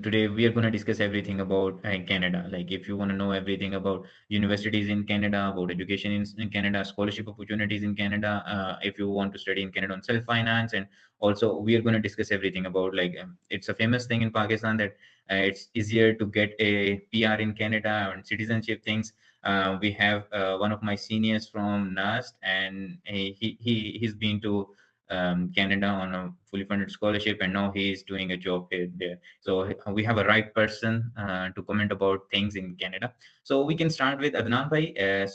today we are going to discuss everything about Canada. Like if you want to know everything about universities in Canada, about education in Canada, scholarship opportunities in Canada, if you want to study in Canada on self-finance, and also we are going to discuss everything about it's a famous thing in Pakistan that it's easier to get a PR in Canada and citizenship things. We have one of my seniors from NAST, and he's been to Canada on a fully funded scholarship, and now he is doing a job here there. So we have a right person to comment about things in Canada. So we can start with Adnan Bhai.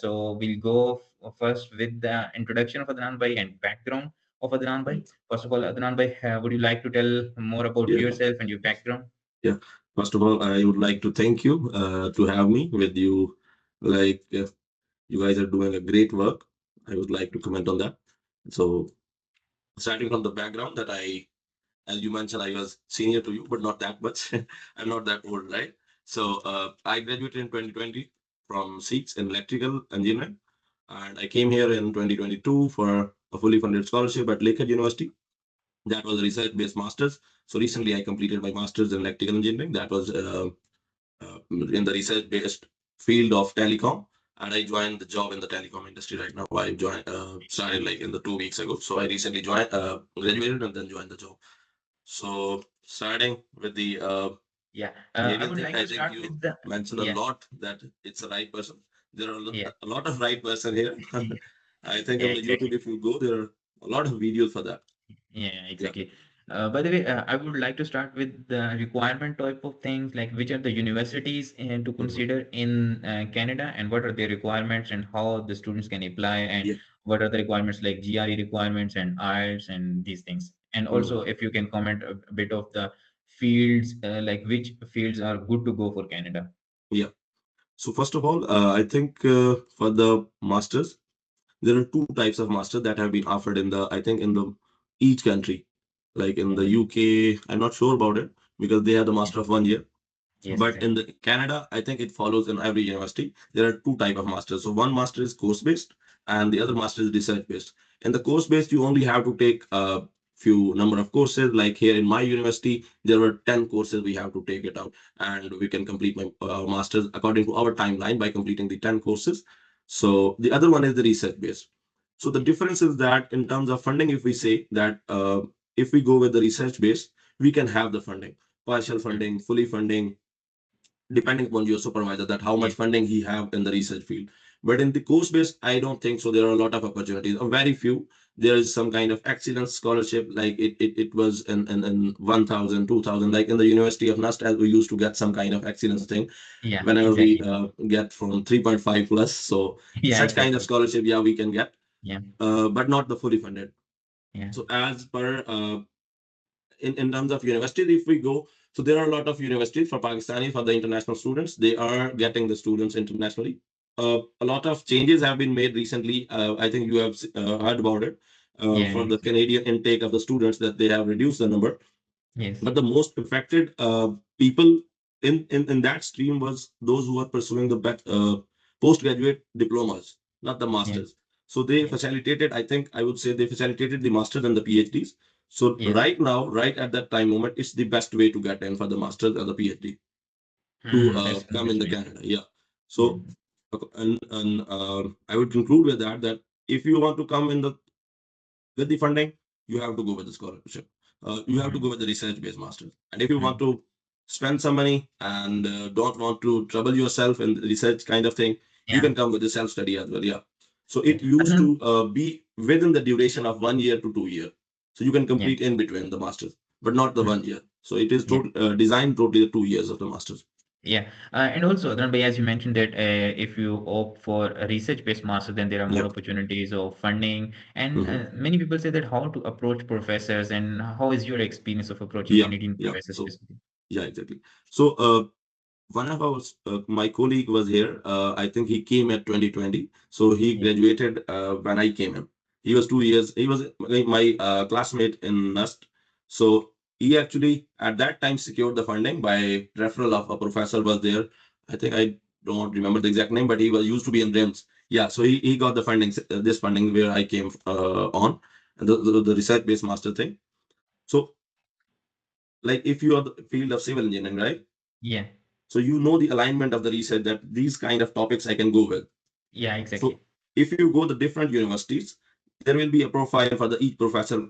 So we'll go first with the introduction of Adnan Bhai and background of Adnan Bhai. First of all, Adnan Bhai, would you like to tell more about Yeah, yourself and your background? yeah. First of all, I would like to thank you to have me with you. You guys are doing a great work. I would like to comment on that. So, starting from the background that as you mentioned, I was senior to you, but not that much. I'm not that old, right? So, I graduated in 2020 from SEEKS in electrical engineering, and I came here in 2022 for a fully funded scholarship at Lakehead University. That was a research-based master's. So recently, I completed my master's in electrical engineering. That was in the research-based field of telecom, and I joined the job in the telecom industry right now. I joined started like in the 2 weeks ago. So I recently joined, graduated, and then joined the job. So starting with the Yeah, I Canadian would thing, like I to think start you with the mentioned a yeah, lot that it's a right person. There are yeah, a lot of right person here. I think yeah, on the YouTube, exactly. if you go, there are a lot of videos for that. Yeah, Yeah. exactly. By the way, I would like to start with the requirement type of things, like which are the universities to Mhm. consider in Canada, and what are the requirements, and how the students can apply, and Yeah. what are the requirements like GRE requirements and IELTS and these things. And Mhm. also, if you can comment a bit of the fields, like which fields are good to go for Canada. Yeah. So first of all, I think for the masters, there are two types of masters that have been offered in the, I think in the each country. Like in the Okay. UK, I'm not sure about it because they have the Yeah. master of 1 year. Yes, But in exactly. the Canada, I think it follows in every university. There are two type of masters. So one master is course based, and the other master is research based. In the course based, you only have to take a few number of courses. Like here in my university, there were 10 courses we have to take it out, and we can complete my masters according to our timeline by completing the 10 courses. So the other one is the research based. So the difference is that in terms of funding, if we say that if we go with the research based, we can have the funding, partial Mm. funding, fully funding, depending upon your supervisor, that how much Yes. funding he have in the research field. But in the course based, I don't think so. There are a lot of opportunities, or very few. There is some kind of excellence scholarship, like it was in 1000, 2000, like in the University of Nust, as we used to get some kind of excellence thing Yeah, whenever we exactly. get from 3.5 plus. So Yeah, such kind of exactly. scholarship, yeah, we can get, Yeah, but not the fully funded. yeah. So as per in terms of universities, if we go, so there are a lot of universities for Pakistani, for the international students. They are getting the students internationally. A lot of changes have been made recently. I think you have heard about it Yeah, for the exactly. Canadian intake of the students, that they have reduced the number. Yes. But the most affected people in that stream was those who are pursuing the postgraduate diplomas, not the Yeah, masters. So they yeah. facilitated, I think I would say they facilitated the masters and the PhDs. So Yes. right now, right at that time moment, it's the best way to get in for the masters and the PhD to That's come in the nice. Canada. Yeah. Yeah. So and I would conclude with that if you want to come in the with the funding, you have to go with the scholarship. You have to Mhm. go with the research-based masters. And if you want Mhm. to spend some money and don't want to trouble yourself in research kind of thing, you Yeah. can come with the self-study as well. Yeah. So Yeah. it used Adnan, to be within the duration of 1 year to 2 year. So you can yeah. complete in between the masters, but not the Mhm. 1 year. So it is Yeah. designed totally the 2 years of the masters. Yeah. And also, Adnan bhai, as you mentioned that if you opt for a research-based master, then there are more Yeah. opportunities of funding. And Mhm. many people say that how to approach professors, and how is your experience of approaching Yeah. Canadian Yeah. professors So specifically? yeah, exactly. So one of our my colleague was here. I think he came at 2020. So he Yeah. graduated when I came in. He was 2 years. He was my classmate in NUST. So he actually at that time secured the funding by referral of a professor was there. I think I don't remember the exact name, but he was used to be in RIMS. Yeah. So he got the funding, this funding where I came on, and the research based master thing. So like if you are the field of civil engineering, right? Yeah. So you know the alignment of the research that these kind of topics I can go with. Yeah, So exactly. if you go the different universities, there will be a profile for the each professor.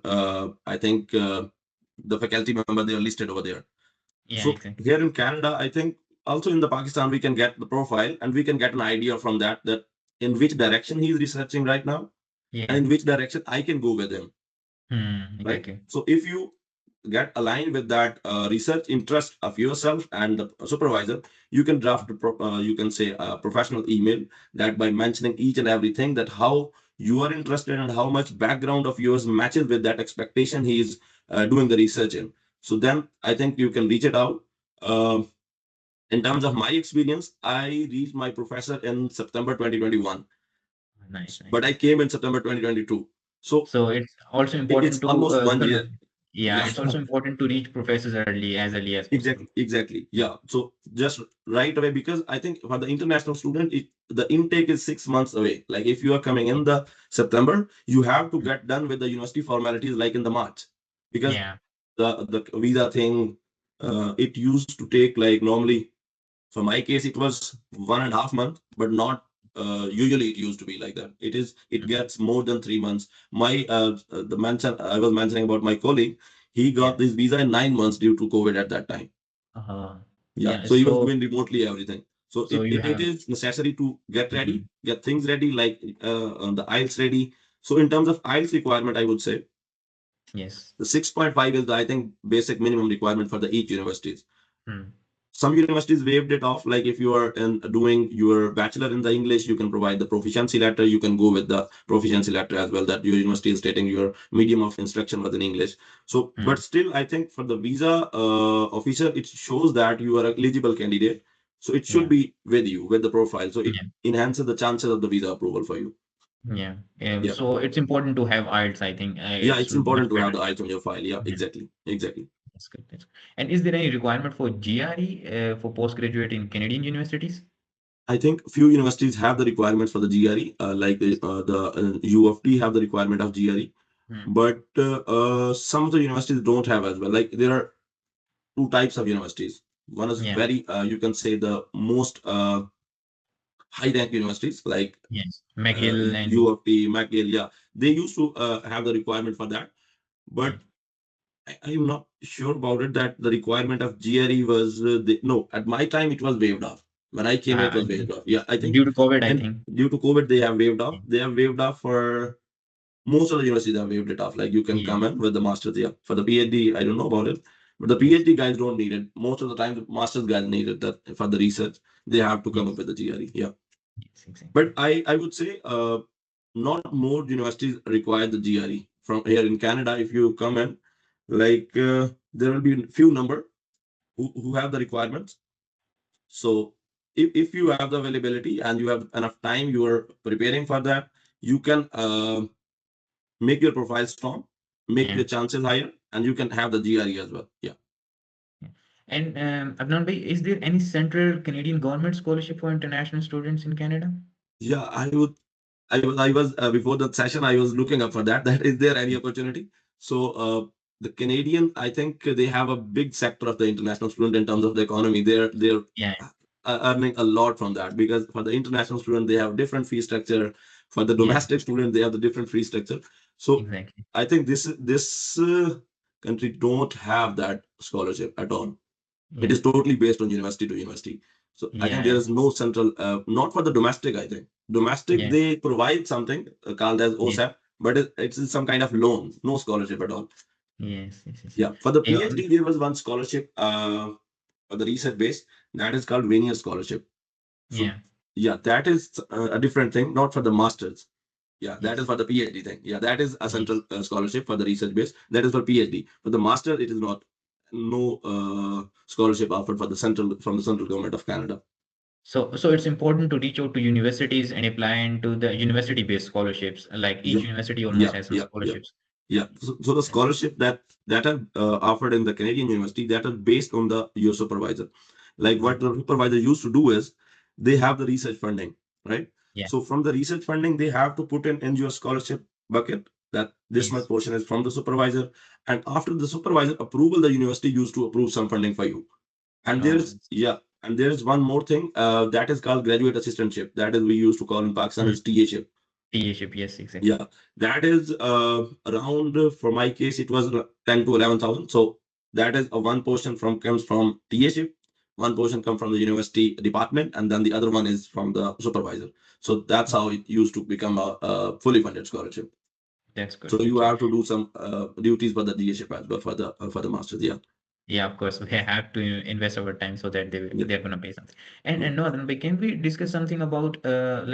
I think the faculty member they are listed over there. Yeah, So exactly. here in Canada, I think also in the Pakistan we can get the profile and we can get an idea from that in which direction he is researching right now Yeah. and in which direction I can go with him, right? Exactly. So if you get aligned with that research interest of yourself and the supervisor, you can draft you can say a professional email that by mentioning each and everything that how you are interested and how much background of yours matches with that expectation he is doing the research in. So then I think you can reach it out. Um in terms of my experience, I reached my professor in September 2021, Nice, nice, but I nice. came in September 2022. So So it's also it's important to, almost 1 year. yeah, Yeah. it's also important to reach professors early as possible. Exactly, exactly. Yeah. So just right away, because I think for the international student, the intake is 6 months away. Like if you are coming Yeah. in the September, you have to get done with the university formalities like in the March, because Yeah. the visa thing, it used to take like normally. For my case, it was 1.5 months, but not usually it used to be like that. It Mhm. gets more than 3 months. My the mention I was mentioning about my colleague, he Yeah. got this visa in 9 months due to COVID at that time. Uh, Yeah, yeah. so he was So doing remotely everything. So so you it have. is necessary to get Mhm. ready, get things ready, like the IELTS ready. So in terms of IELTS requirement, I would say Yes. the 6.5 is the, I think, basic minimum requirement for the each universities. Hmm. Some universities waived it off, like if you are doing your bachelor in the English, you can provide the proficiency letter, you can go with the proficiency letter as well, that your university is stating your medium of instruction was in English. So but Hmm. still I think for the visa officer, it shows that you are an eligible candidate, so it should Yeah. be with you with the profile, so it Yeah. enhances the chances of the visa approval for you. Yeah. Yeah, So it's important to have IELTS, I think. yeah, It's it's much important to have better. the eyes on your file. Yeah, Yeah. exactly, exactly. That's good. That's good. And is there any requirement for GRE for postgraduate in Canadian universities? I think few universities have the requirements for the GRE, like Yes. the U of T have the requirement of GRE, Hmm. but some of the universities don't have as well. Like there are two types of universities. One is Yeah. very, you can say the most high rank universities like Yes. McGill U and of T, McGill. Yeah, they used to have the requirement for that, yeah. but I'm not sure about it that the requirement of GRE was no, at my time it was waived off. When I came in, it was waived off. Yeah, I think, Due to COVID, I and think. due to COVID, they have waived off. Yeah. They have waived off for most of the universities have waived it off. Like you can Yeah. come in with the master's. Yeah, for the PhD, I don't know about it, but the Yes. PhD guys don't need it. Most of the time, the master's guys need it. That for the research, they have to come up Yes. with the GRE. Yeah, Yes. but Exactly. I would say not more universities require the GRE from here in Canada. If you come in, like there will be few number who have the requirements. So if you have the availability and you have enough time, you are preparing for that, you can make your profile strong, make Yeah. your chances higher, and you can have the GRE as well. Yeah. Yeah. And Adnan bhai, is there any central Canadian government scholarship for international students in Canada? Yeah, I was before the session, I was looking up for that. That is there any opportunity? So the Canadian, I think they have a big sector of the international student in terms of the economy. They're Yeah. earning a lot from that, because for the international student they have different fee structure. For the Yeah. domestic student, they have the different fee structure. So Exactly. I think this country don't have that scholarship at all. It Yeah. is totally based on university to university. So I think there Yeah. is no central, not for the domestic. I think domestic Yeah. they provide something called as Yes. OSAP, but it's some kind of loan, no scholarship at all. Yes. Yes. Yes. Yeah, for the Yeah. PhD there was one scholarship for the research base, that is called Vanier scholarship. So Yeah. yeah, that is a different thing, not for the masters. Yeah, that is Yes. for the PhD thing. Yeah, that is a central Yes. scholarship for the research base. That is for PhD. For the master, it is not. No scholarship offered for the central from the central government of Canada. So it's important to reach out to universities and apply into the university-based scholarships. Like each Yeah, university almost yeah, has some yeah, yeah, scholarships. yeah. So the scholarship that are offered in the Canadian university, that are based on the your supervisor. Like Yeah. what the supervisor used to do is they have the research funding, right? Yeah. So from the research funding, they have to put in your scholarship bucket. that this much Yes. portion is from the supervisor, and after the supervisor approval, the university used to approve some funding for you. And Oh, there's yeah, and there's one more thing that is called graduate assistantship. That is we used to call in Pakistan mm. as TA-ship. T-ship. Yes, Yeah, exactly. that is around for my case it was 10 to 11,000. So that is a one portion from comes from TA-ship, one portion come from the university department, and then the other one is from the supervisor. So that's how it used to become a fully funded scholarship. That's good. So you Actually. have to do some duties for the TA-ship as well for the masters. Yeah, Yeah, of course, we have to invest our time so that yeah. they're gonna pay something. And Mm. no, then can we discuss something about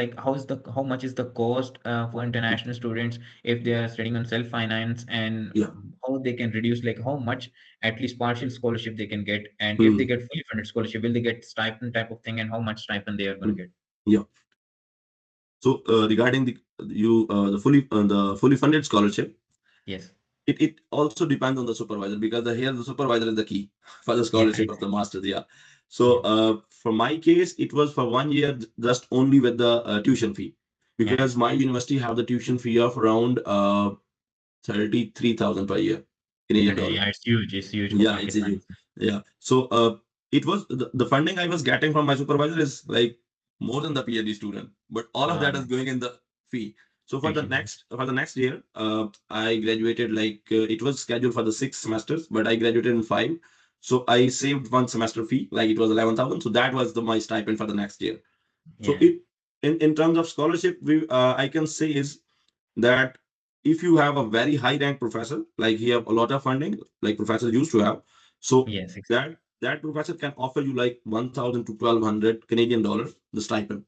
like how much is the cost for international students if they are studying on self-finance, and Yeah. how they can reduce, like how much at least partial scholarship they can get, and if they Mm. get fully funded scholarship, will they get stipend type of thing, and how much stipend they are gonna Mm. get? Yeah. So regarding the fully funded scholarship, Yes. it also depends on the supervisor, because here the supervisor is the key for the Yeah, scholarship of the exactly. masters. Yeah. Yeah. So for my case, it was for 1 year just only with the tuition fee, Yeah. because my university have the tuition fee of around 33,000 per year, Canadian Okay. dollar. Yeah, it's huge. It's huge for Yeah, it's a Pakistan. huge. Yeah. So it was the funding I was getting from my supervisor is like more than the PhD student, but all of that is Um, going in the fee. So for the tuition fee. next year, I graduated like it was scheduled for the 6 semesters, but I graduated in 5. So I saved one semester fee, like it was 11,000. So that was my stipend for the next year. So Yeah. it in terms of scholarship, we I can say is that if you have a very high rank professor, like he have a lot of funding, like professors used to have, so Yes, exactly. that professor can offer you like 1,000 to 1,200 Canadian dollars the stipend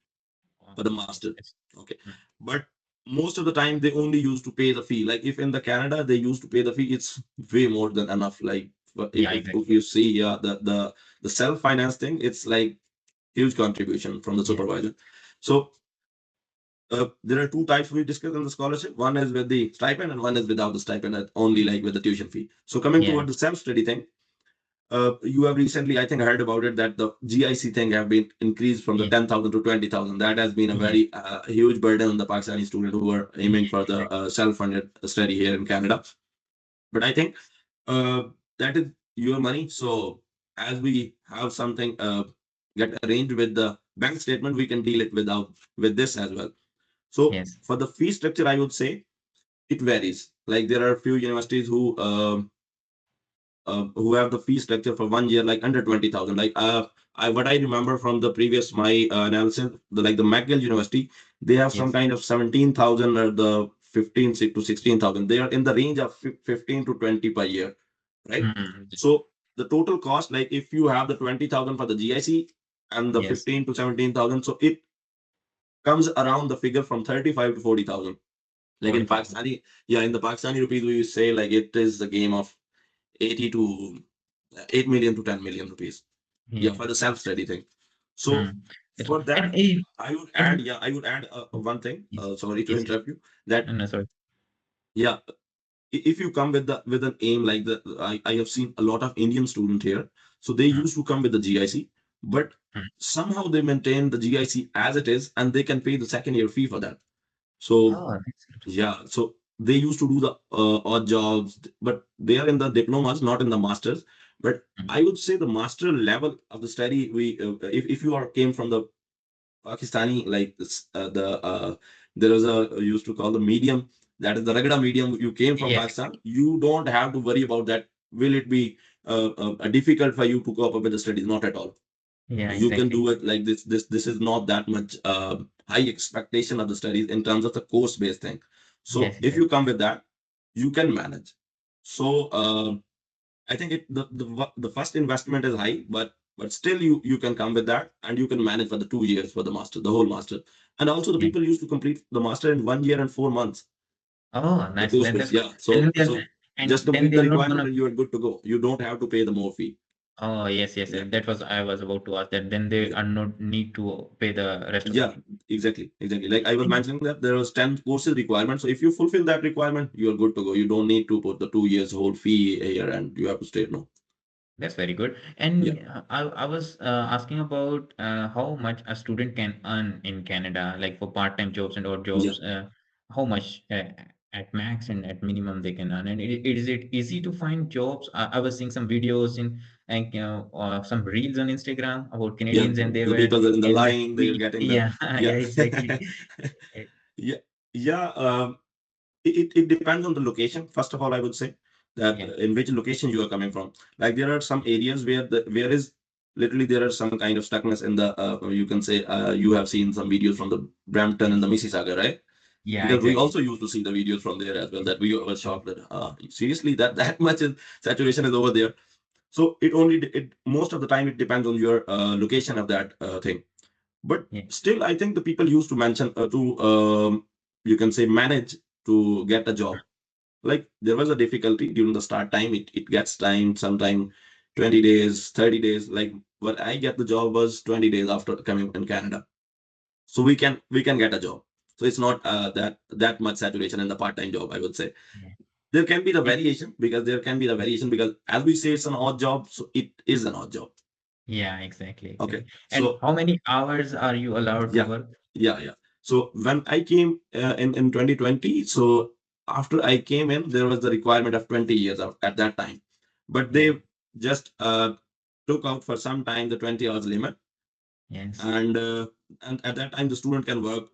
for the master. It's, Okay, mm, but most of the time they only used to pay the fee. Like if in the Canada they used to pay the fee, it's way more than enough. Like yeah, if exactly. you see, yeah, the self finance thing, it's like huge contribution from the Yeah. supervisor. So there are two types we discussed in the scholarship. One is with the stipend, and one is without the stipend, only like with the tuition fee. So coming Yeah. toward the self-study thing, you have recently, I think, heard about it that the GIC thing have been increased from the Yes. 10,000 to 20,000. That has been a Yes. very huge burden on the Pakistani student who are aiming Yes. for the Exactly. self-funded study here in Canada. But I think uh, that is your money. So as we have something get arranged with the bank statement, we can deal it with this as well. So Yes. for the fee structure, I would say it varies. Like there are a few universities who have the fee structure for 1 year like under 20,000. Like what I remember from the previous my analysis, like the McGill University, they have some Yes. kind of 17,000 or the 15 to 16,000. They are in the range of 15 to 20 per year, right? Mm. So the total cost, like if you have the 20,000 for the GIC and the Yes. 15 to 17,000, so it comes around the figure from 35 to 40,000. Like in 40,000. Pakistani, yeah, in the Pakistani rupees, we say like it is a game of 80 to 8 million to 10 million rupees. Yeah, Yeah. for the self-study thing. So Mm. That's for what. that, And I would add one thing. yes. Sorry to Yes. Yes. interrupt you. That No, sorry. yeah, if you come with an aim like I have seen a lot of Indian student here. So they Mm. used to come with the GIC, but Mm. somehow they maintain the GIC as it is, and they can pay the second year fee for that. So Oh, that's good. yeah, so they used to do the odd jobs, but they are in the diplomas, not in the masters. But Mm. I would say the master level of the study, if you are came from the Pakistani, like this, there is a used to call the medium, that is the regular medium. You came from Yes. Pakistan, you don't have to worry about that. Will it be difficult for you to cope up with the studies? Not at all. Yeah, You can exactly. do it like this. This is not that much high expectation of the studies in terms of the course based thing. So Yes, if you exactly. come with that, you can manage. So I think the first investment is high, but still you can come with that, and you can manage for the 2 years for the master, the whole master. And also the Yeah. people used to complete the master in 1 year and 4 months. Oh, The nice. course base, That's good. yeah. And then So they're just then complete they're the not requirement gonna. and you are good to go. You don't have to pay the more fee. Oh, yes, yes, Yeah. yes. That was I was about to ask that. Then they Yeah. are not need to pay the rest of the Yeah, fee. exactly. Like I was And mentioning that there was 10 courses requirement. So if you fulfill that requirement, you're good to go. You don't need to put the 2 years whole fee here and you have to stay. No. that's very good. Yeah. And I was asking about how much a student can earn in Canada, like for part-time jobs and odd Yeah. jobs. How much? at max and at minimum they can earn. And is it easy to find jobs? I was seeing some videos in, like, some reels on Instagram about Yeah, Canadians, and they the were people are in the in the line, they're street. getting the, Yeah, yeah. yeah, exactly. Eh, Yeah, yeah. It depends on the location. First of all, I would say that yeah, in which location you are coming from. Like there are some areas where where is literally there are some kind of stuckness in the, you can say, you have seen some videos from the Brampton and the Mississauga, right? yeah, Because we exactly. also used to see the videos from there as well, that we were shocked that seriously that much saturation is over there. So it only it most of the time it depends on your location of that thing. But Yeah, still, I think the people used to mention to you can say manage to get a job. Like there was a difficulty during the start time. It gets time sometime 20 days, 30 days. Like what I get the job was 20 days after coming in Canada. So we can get a job. So it's not that much saturation in the part-time job, I would say. yeah, There can be the and variation, because there can be the variation because as we say it's an odd job, so it is an odd job. yeah, exactly, Okay. exactly. And So how many hours are you allowed to yeah, work? yeah. So when I came in 2020, so after I came in, there was the requirement of 20 years at that time, but Yeah, they just took out for some time the 20 hours limit, yes. and at that time the student can work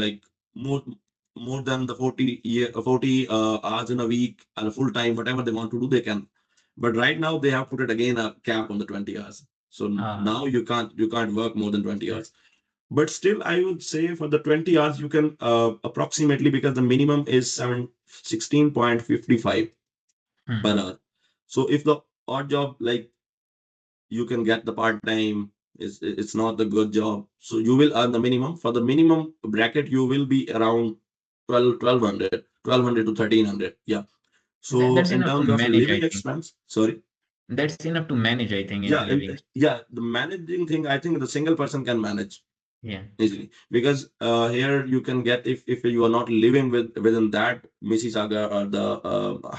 like more more than the 40 hours in a week and a full time, whatever they want to do they can. But right now they have put it again a cap on the 20 hours. So Uh, now you can't work more than 20 good. hours. But still, I would say for the 20 hours, you can approximately, because the minimum is 16.55 Hmm. per hour. So if the odd job, like you can get the part time, it's not the good job. So you will earn the minimum. For the minimum bracket, you will be around 1200 to 1300. Yeah. So That's in enough to terms of manage, living I think. expense, sorry. That's enough to manage, I think, in Yeah. And living. yeah, the managing thing, I think the single person can manage Yeah. easily, because here you can get, if you are not living within that Mississauga or the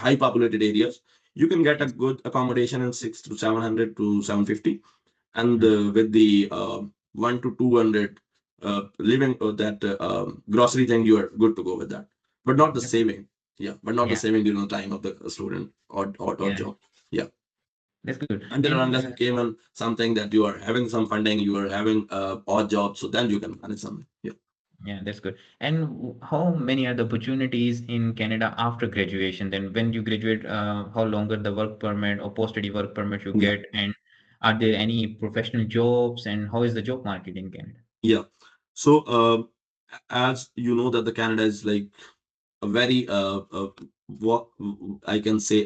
high populated areas, you can get a Yes. good accommodation in 6 to 700 to 750, and Hmm. with the 1 to 200 living, that grocery thing, you are good to go with that, but Yeah. not the saving. Yeah, but not the Yeah. saving during the time of the student or Yeah. job. Yeah. That's good. Until And unless it came on something that you are having some funding, you are having odd job, so then you can manage something. Yeah. yeah, that's good. And how many are the opportunities in Canada after graduation? Then when you graduate, how longer the work permit or post-study work permit you Yeah. get? And are there any professional jobs? And how is the job market in Canada? Yeah. So, as you know, that the Canada is like a very, what I can say,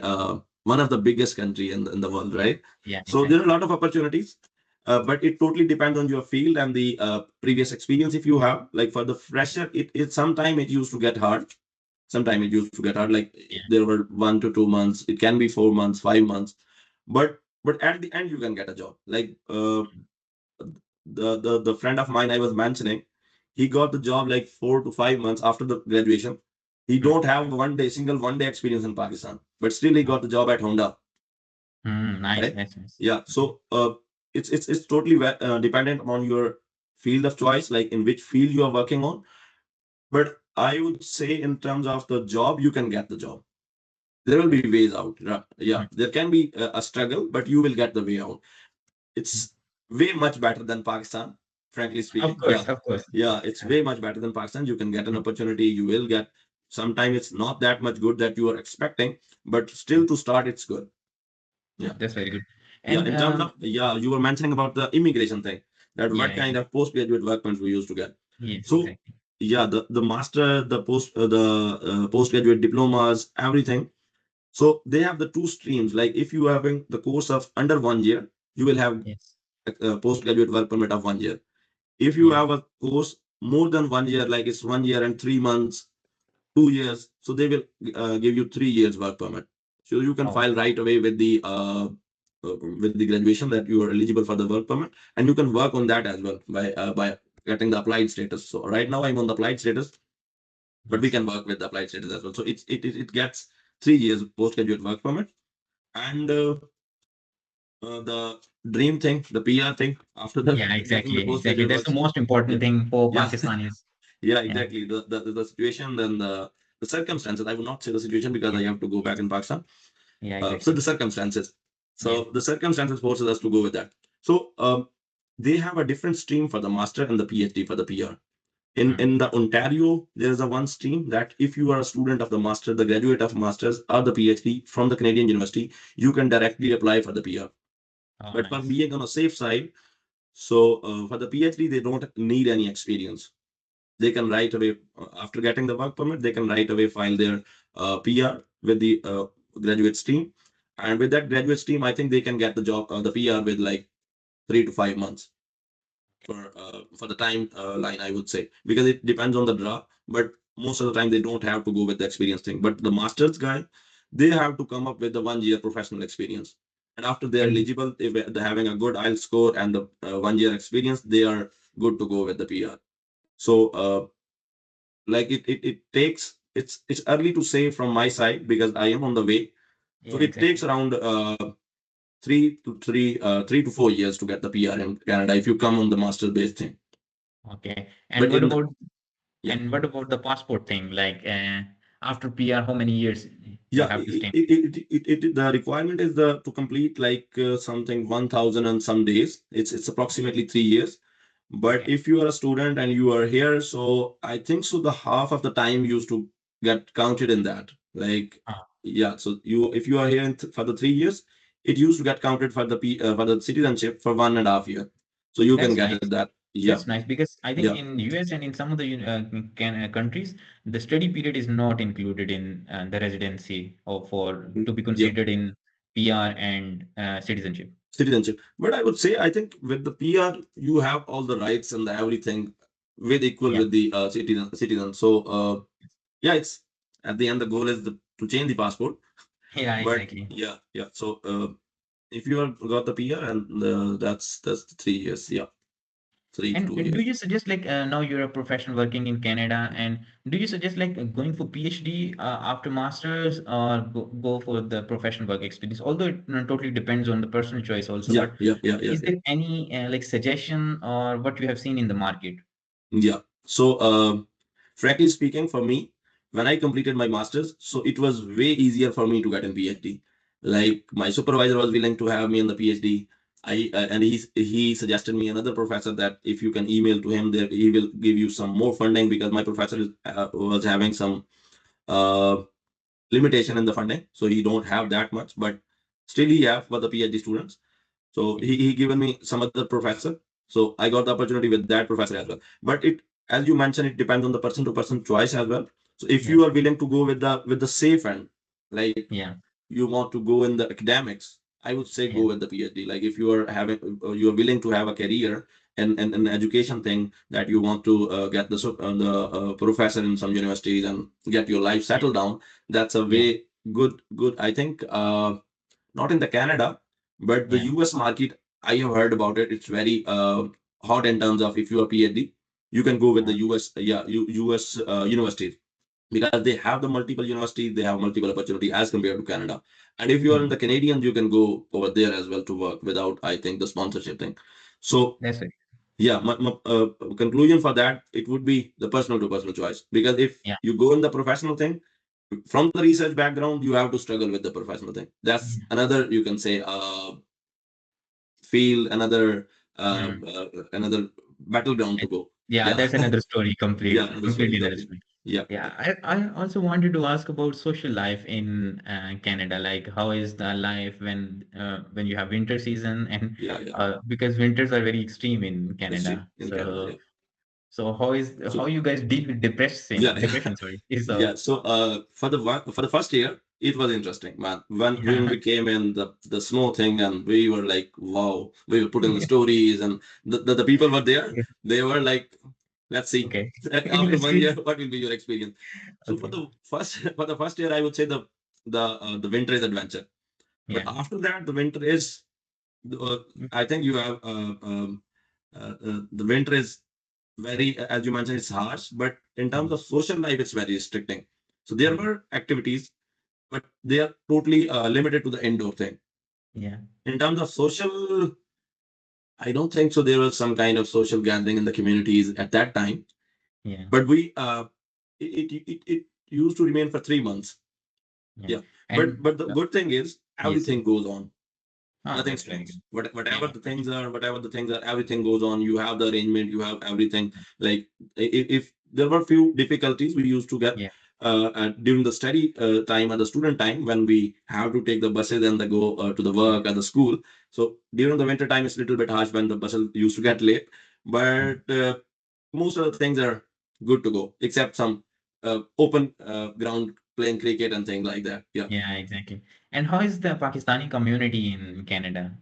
one of the biggest country in the world, Yeah. right? Yeah, So there are a exactly. lot of opportunities, but it totally depends on your field and the previous experience. If you have, like for the fresher, it sometime it used to get hard. Sometime it used to get hard. Like Yeah. there were 1 to 2 months. It can be 4 months, 5 months, but at the end you can get a job. Like the friend of mine I was mentioning, he got the job like 4 to 5 months after the graduation. He Hmm. don't have single 1 day experience in Pakistan, but still he Oh. got the job at Honda, Nice, right? nice, nice. Yeah. Okay. So it's totally dependent on your field of choice, like in which field you are working on. But I would say in terms of the job, you can get the job. There will That's be ways out. Yeah, hmm. there can be a struggle, but you will get the way out. It's way much better than Pakistan, frankly Of speaking. course, Yeah. of course. Yeah, it's way much better than Pakistan. You can get an Yeah, opportunity. You will get, sometimes it's not that much good that you are expecting, but yeah, still to start, it's good. yeah, Yeah. that's very good. Yeah. And In terms of, yeah, you were mentioning about the immigration thing, that yeah, what kind of postgraduate work permits we used to get. yes, So, exactly. yeah, the master, the postgraduate diplomas, everything. So they have the two streams. Like if you are having the course of under 1 year, you will have Yes. a postgraduate work permit of 1 year. If you Yeah. have a course more than 1 year, like it's 1 year and 3 months, 2 years, so they will give you 3 years work permit. So you can Oh, file right away with the graduation that you are eligible for the work permit, and you can work on that as well by getting the applied status. So right now I'm on the applied status, but we yes. can work with the applied status as well. So it gets 3 years postgraduate work permit, and the dream thing, the PR thing, after the Yeah, getting the exactly, exactly. postgraduate That's the works. most Yeah, important thing for yeah, Pakistanis. yeah, Yeah. exactly. The situation, then the the circumstances. I would not say the situation because Yeah. I have to go back in Pakistan. Yeah. So the Exactly. circumstances. Yeah. So the circumstances forces us to go with that. So they have a different stream for the master and the PhD for the PR. In the Ontario, there is a one stream that if you are a student of the master, the graduate of masters or the PhD from the Canadian university, you can directly apply for the PR. Oh, But for nice. being on a safe side, so for the PhD, they don't need any experience. They can right away, after getting the work permit, they can right away file their PR with the graduate stream. And with that graduate stream, I think they can get the job, the PR with like 3 to 5 months for the time line, I would say, because it depends on the draw. But most of the time, they don't have to go with the experience thing. But the masters guy, they have to come up with the 1 year professional experience. And after they are And eligible, if they're having a good IELTS score and the 1 year experience, they are good to go with the PR. So, like it takes it's early to say from my side because I am on the way. So yeah, it takes exactly. around 3 to 4 years to get the PR in Canada if you come on the master based thing. Okay. But in the yeah. And what about the passport thing? Like after PR, how many years you Yeah, have to stay? the requirement is the to complete like something 1,000 and some days. It's approximately 3 years. But Okay. if you are a student and you are here, so I think so the half of the time used to get counted in that. Like Ah, yeah, so you if you are here for the 3 years, it used to get counted for the for the citizenship for 1.5 year. So you can that's get nice. it that yeah That's nice because I think yeah in US and in some of the countries, the study period is not included in the residency or for to be yeah considered in PR and citizenship. citizenship. But I would say, I think with the PR, you have all the rights and the everything with equal Yeah. with the citizen. So yeah, it's at the end the goal is to change the passport. Yeah, But exactly. yeah. So if you have got the PR and that's the 3 years. Yeah, three to And two do years. you suggest like now you're a professional working in Canada, and do you suggest like going for PhD after masters or go for the professional work experience? Although it totally depends on the personal choice also, Yeah, but is yeah. there any like suggestion or what you have seen in the market? Yeah. So, frankly speaking, for me, when I completed my master's, so it was way easier for me to get a PhD. Like my supervisor was willing to have me in the PhD. And he suggested me another professor that if you can email to him, that he will give you some more funding because my professor was having some uh, limitation in the funding, so he don't have that much, but still he have for the PhD students. So Yeah, he given me some other professor. So I got the opportunity with that professor as well. But it, as you mentioned, it depends on the person to person choice as well. So if yeah, you are willing to go with the safe end, like yeah, you want to go in the academics, I would say yeah, go with the PhD. Like if you are having, you are willing to have a career and an education thing that you want to get the professor in some universities and get your life yeah, settled down. That's a yeah, way good. I think not in the Canada, but the yeah, US market. I have heard about it. It's very hot in terms of if you are PhD, you can go with the US, yeah, US universities because they have the multiple universities, they have multiple opportunity as compared to Canada. And if you are in yeah. the Canadians, you can go over there as well to work without, I think, the sponsorship thing. So That's it. yeah, my conclusion for that, it would be the personal to personal choice because if Yeah, you go in the professional thing from the research background, you have to struggle with the professional thing. That's yeah. another, you can say, field, Mm. another battleground to It- go. Yeah, Yeah, that's another story, yeah, another story completely another exactly. story. Yeah, Yeah, I also wanted to ask about social life in Canada. Like, how is the life when you have winter season and yeah. because winters are very extreme in History Canada. in Canada. Yeah. So how So you guys deal with yeah, depression, sorry. Is yeah. So for the first year, it was interesting, man. When yeah. we came in the snow thing, and we were like, wow, we were putting the stories, and the people were there. Yeah. They were like, let's see, Okay. after Let's 1 year, see. what will be your experience? So Okay. for the first year, I would say the winter is adventure, but Yeah. after that, the winter is uh, I think you have the winter is very, as you mentioned, it's harsh, but in terms Mm. of social life, it's very restricting. So there Mm. were activities, but they are totally limited to the indoor thing. Yeah. In terms of social, I don't think so. There was some kind of social gathering in the communities at that time, Yeah. but we used to remain for 3 months. Yeah. Yeah, And but the good thing is yes, everything yes. goes on. Ah, Nothing that's very stops. good. Whatever Yeah, the things are, everything goes on. You have the arrangement, you have everything. Like if there were few difficulties we used to get yeah, during the study time and the student time when we have to take the buses and they go to the work at the school. So during the winter time, it's a little bit harsh when the buses used to get late. yeah, But most of the things are good to go, except some open ground playing cricket and things like that. Yeah. yeah, exactly. And how is the Pakistani community in Canada?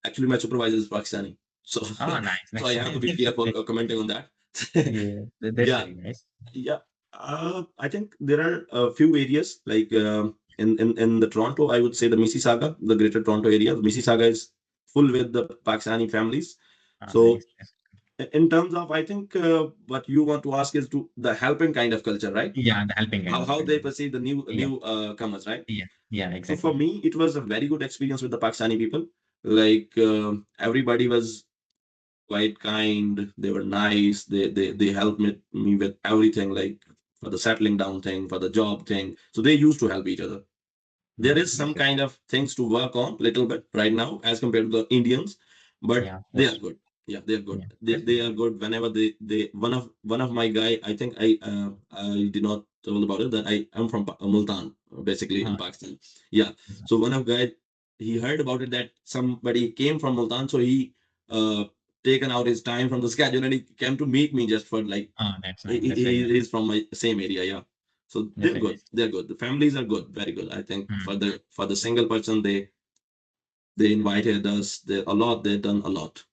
Actually, my supervisor is Pakistani, so Ah, nice, so I nice. have to be careful commenting on that. Yeah, that's Yeah, very nice. yeah. I think there are a few areas like in the Toronto. I would say the Mississauga, the Greater Toronto area. Mississauga is full with the Pakistani families. Ah, So nice. That's, in terms of, I think what you want to ask is to the helping kind of culture, right? yeah, the helping kind of How they culture. perceive the Yeah, new comers, right? yeah, yeah, So for exactly. me, it was a very good experience with the Pakistani people. Like everybody was quite kind. They were nice. They helped me with everything, like for the settling down thing, for the job thing. So they used to help each other. There is That's some good. kind of things to work on little bit right now as compared to the Indians, but Yeah, of they are course. good. Yeah, they are good. Yeah, that's They very are good. good whenever they one of my guy. I think I did not told about it that I am from Multan, basically in Ah, Pakistan. Yeah. that's So nice. one of guy, he heard about it that somebody came from Multan, so he uh taken out his time from the schedule and he came to meet me just for like Ah, that's nice. That's very he nice. is from my same area. Yeah. So That's they're very good. nice. They're good. The families are good. Very good. I think Hmm. for the single person, they invited us. They a lot. They've done a lot.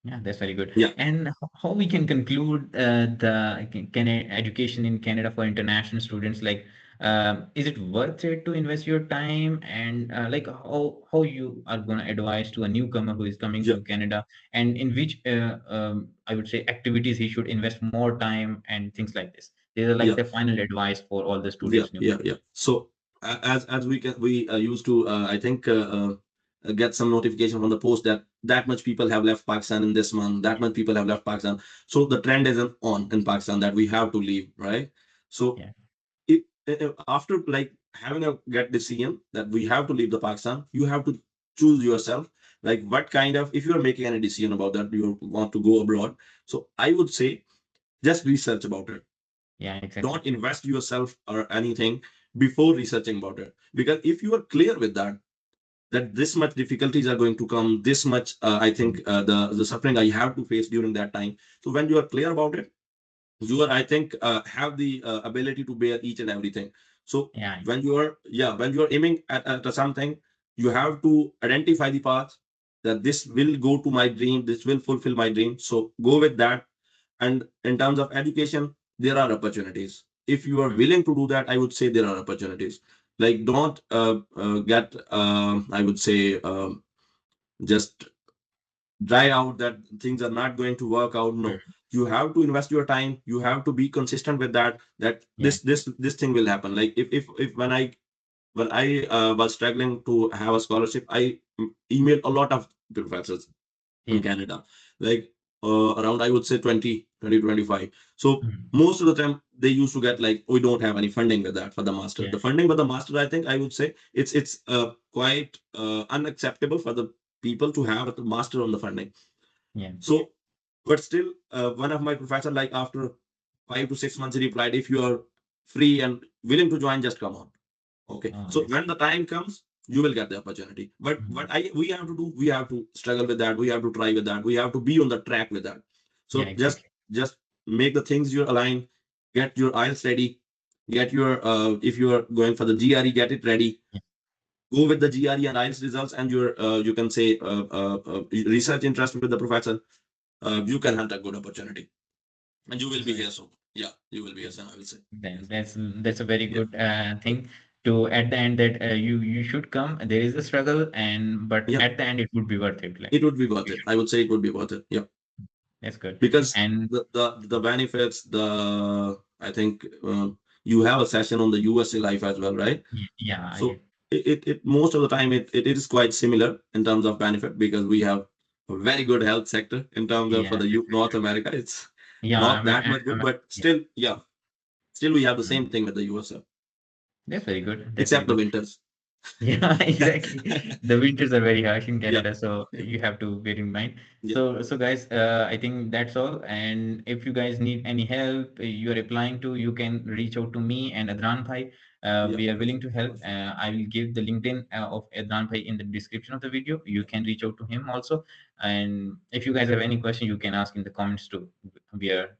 Yeah, that's very good. Yeah. And how we can conclude the education in Canada for international students? Like, is it worth it to invest your time? And like, how you are going to advise to a newcomer who is coming Yeah. to Canada, and in which I would say activities he should invest more time and things like this. These are like Yeah. the final advice for all the Yeah. students new Yeah. coming. Yeah. So as we used to I think get some notification from the post that that much people have left Pakistan in this month. That much people have left Pakistan. So the trend is on in Pakistan that we have to leave, right? So Yeah, after like having a get decision that we have to leave the Pakistan, you have to choose yourself like what kind of if you are making any decision about that you want to go abroad. So I would say just research about it. yeah, exactly. Don't invest yourself or anything before researching about it because if you are clear with that this much difficulties are going to come this much I think the suffering I have to face during that time. So when you are clear about it you are I think have the ability to bear each and everything. So Yeah, when you are aiming at something you have to identify the path that this will go to my dream, this will fulfill my dream, so go with that. And in terms of education there are opportunities if you are mm, willing to do that. I would say there are opportunities. Like don't get I would say just dry out that things are not going to work out. No, mm, you have to invest your time, you have to be consistent with that that yeah, this thing will happen. Like if when I was struggling to have a scholarship I emailed a lot of professors in yeah, Canada, like around I would say 20 25. So mm, most of the time they used to get like we don't have any funding with that for the master. yeah, The funding for the master I think I would say it's quite unacceptable for the people to have a master on the funding. yeah. So but still one of my professor like after 5 to 6 months he replied if you are free and willing to join just come on. Okay. Oh, So that's when the time comes, you will get the opportunity. But mm, what I we have to do, we have to struggle with that. We have to try with that. We have to be on the track with that. yeah, So exactly. just make the things you align, get your IELTS ready, get your if you are going for the GRE, get it ready. Yeah. Go with the GRE and IELTS results and your you can say research interest with the professor. You can hunt a good opportunity, and you will That's be very here soon. Yeah, you will be here soon. I will say. then that's a very Yeah, good thing to at the end that you should come. There is a struggle and but yeah. at the end it would be worth it. Like It would be worth you it. should. I would say it would be worth it. Yeah. That's good. Because And the benefits the I think you have a session on the USA life as well, right? yeah, I So did. it most of the time it is quite similar in terms of benefit because we have a very good health sector in terms of for Yeah, the that's very North good. America. It's Yeah, not that much good, I'm but yeah, still, yeah. Still, we have the same Mm. thing with the USA, That's very good. That's very except the good. winters. Yeah, exactly. The winters are very harsh in Yeah, Canada, so you have to bear in mind. yeah, So guys, I think that's all. And if you guys need any help, you are applying to, you can reach out to me and Adnan Bhai. yeah. We are willing to help. I will give the LinkedIn of Adnan Bhai in the description of the video. You can reach out to him also. And if you guys have any question, you can ask in the comments too. We are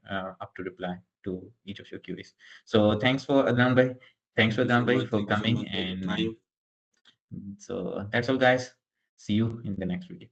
up to reply to each of your queries. So thanks for Adnan Bhai. Thanks Thank for you so Adnan Bhai much. for Thank you so coming much for your and time. so that's all, guys. See you in the next video.